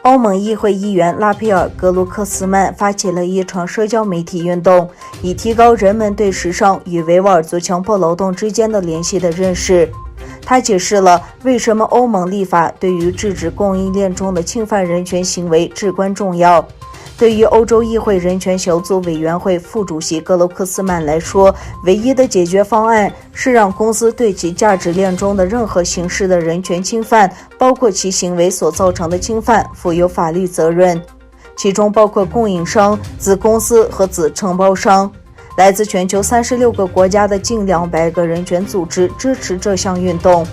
欧盟议会议员拉斐尔·格鲁克斯曼发起了一场社交媒体运动，以提高人们对时尚与维吾尔族强迫劳动之间的联系的认识。他解释了为什么欧盟立法对于制止供应链中的侵犯人权行为至关重要。对于欧洲议会人权小组委员会副主席格鲁克斯曼来说，唯一的解决方案是让公司对其价值链中的任何形式的人权侵犯，包括其行为所造成的侵犯，负有法律责任，其中包括供应商、子公司和子承包商。来自全球36个国家的近200个人权组织支持这项运动。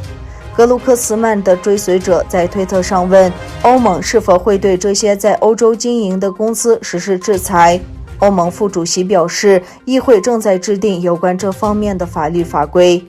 格鲁克斯曼的追随者在推特上问欧盟是否会对这些在欧洲经营的公司实施制裁。欧盟副主席表示，议会正在制定有关这方面的法律法规。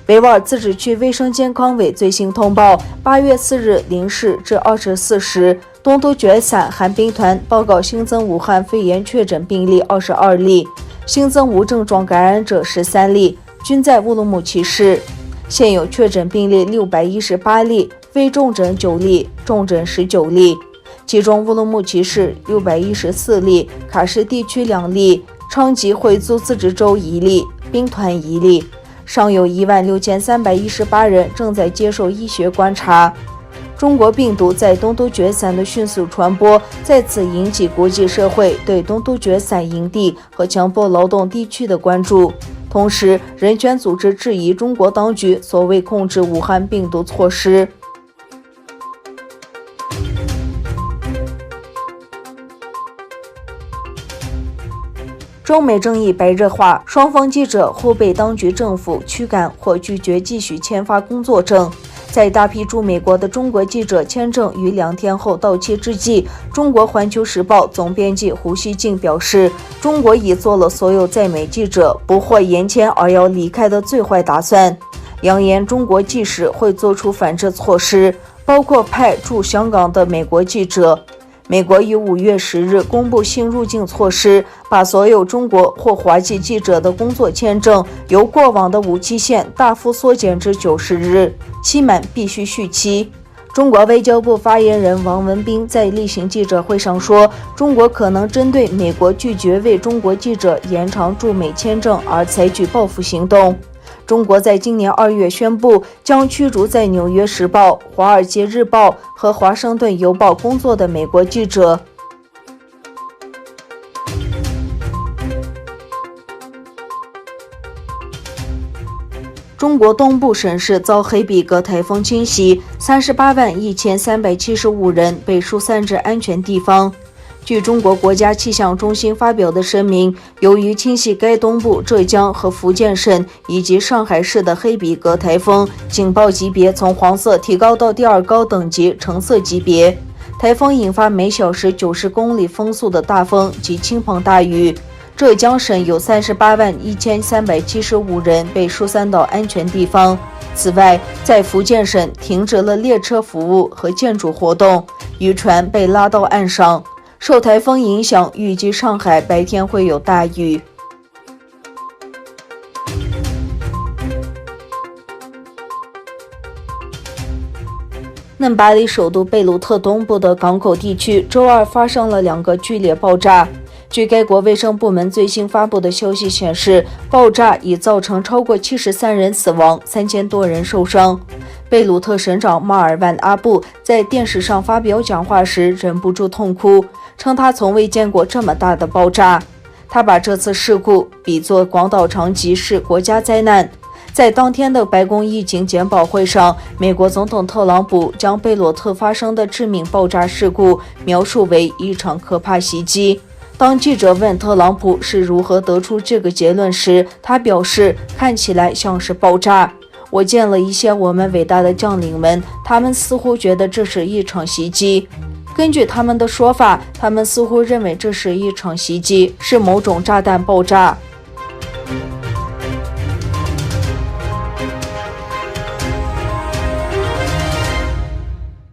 维吾尔自治区卫生健康委最新通报，8月4日0时至24时，东都觉散寒冰团报告新增武汉肺炎确诊病例22例，新增无症状感染者13例，均在乌鲁木齐市。现有确诊病例618例，非重症9例，重症19例，其中乌鲁木齐市614例，喀什地区2例，昌吉回族自治州1例，兵团1例。尚有16318人正在接受医学观察。中国病毒在东都觉散的迅速传播，再次引起国际社会对东都觉散营地和强迫劳动地区的关注。同时，人权组织质疑中国当局所谓控制武汉病毒措施。中美争议白热化，双方记者或被当局政府驱赶，或拒绝继续签发工作证。在大批驻美国的中国记者签证于2天后到期之际，中国环球时报总编辑胡锡进表示，中国已做了所有在美记者不获延签而要离开的最坏打算，扬言中国即使会做出反制措施，包括派驻香港的美国记者。美国于5月10日公布新入境措施，把所有中国或华裔记者的工作签证由过往的无期限大幅缩减至90日，期满必须续期。中国外交部发言人王文斌在例行记者会上说，中国可能针对美国拒绝为中国记者延长驻美签证而采取报复行动。中国在今年2月宣布将驱逐在《纽约时报》、《华尔街日报》和《华盛顿邮报》工作的美国记者。中国东部省市遭黑比格台风侵袭，381375人被疏散至安全地方。据中国国家气象中心发表的声明，由于侵袭该东部浙江和福建省以及上海市的黑比格台风警报级别从黄色提高到第2高等级橙色级别。台风引发每小时90公里风速的大风及倾盆大雨。浙江省有381375人被疏散到安全地方。此外，在福建省停止了列车服务和建筑活动，渔船被拉到岸上。受台风影响，预计上海白天会有大雨。嫩巴里首都贝鲁特东部的港口地区周二发生了2个剧烈爆炸。据该国卫生部门最新发布的消息显示，爆炸已造成超过73人死亡，3000多人受伤。贝鲁特省长马尔万阿布在电视上发表讲话时忍不住痛哭，称他从未见过这么大的爆炸。他把这次事故比作广岛长崎市国家灾难。在当天的白宫疫情简报会上，美国总统特朗普将贝鲁特发生的致命爆炸事故描述为一场可怕袭击。当记者问特朗普是如何得出这个结论时，他表示，看起来像是爆炸。我见了一些我们伟大的将领们，他们似乎觉得这是一场袭击。根据他们的说法，他们似乎认为这是一场袭击，是某种炸弹爆炸。